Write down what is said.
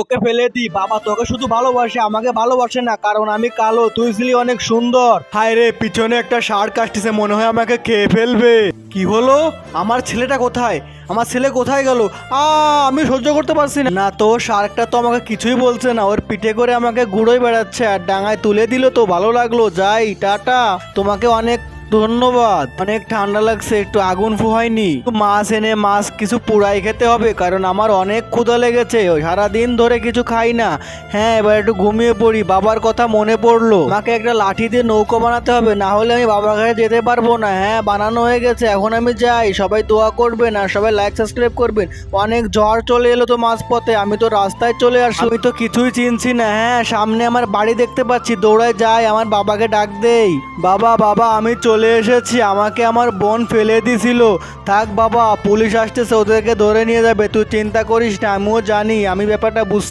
তোকে ফেলে দি। বাবা তোকে শুধু ভালোবাসে, আমাকে ভালোবাসে না, কারণ আমি কালো, তুই ছিলি অনেক সুন্দর। হায় রে, পিছনে একটা ষাঁড় কাটতেছে, মনে হয় আমাকে খেয়ে ফেলবে। কি হলো? আমার ছেলেটা কোথায়? আমার ছেলে কোথায় গেল? আমি সহ্য করতে পারছি না। না তো, শার্কটা তো আমাকে কিছুই বলছে না, ওর পিঠে করে আমাকে গুড়োই বেড়াচ্ছে আর ডাঙায় তুলে দিল তো ভালো লাগলো। যাই, টাটা। তোমাকে অনেক ধন্যবাদ। অনেক ঠান্ডা লাগছে, একটু আগুন ফুহাইনি। মাছ এনে মাছ কিছু পুড়াই খেতে হবে, কারণ আমার অনেক ক্ষুধা লেগেছে, সারাদিন ধরে কিছু খাই না। হ্যাঁ, এবার একটু ঘুমিয়ে পড়ি। বাবার কথা মনে পড়লো, আমাকে একটা লাঠি দিয়ে নৌকো বানাতে হবে, না হলে আমি বাবার কাছে যেতে পারবো না। হ্যাঁ, বানানো হয়ে গেছে, এখন আমি যাই। সবাই দোয়া করবেন আর সবাই লাইক সাবস্ক্রাইব করবেন। অনেক ঝড় চলে এলো তো মাঝপথে, আমি তো রাস্তায় চলে আসি, আমি তো কিছুই চিনছি না। হ্যাঁ, সামনে আমার বাড়ি দেখতে পাচ্ছি, দৌড়ায় যাই, আমার বাবাকে ডাক দেই। বাবা বাবা, আমি চলে এসেছি, আমাকে আমার বোন ফেলে দিছিল। থাক বাবা, পুলিশ আসতেছে, ওদেরকে ধরে নিয়ে যাবে, তুই চিন্তা করিস না, আমিও জানি, আমি ব্যাপারটা বুঝতে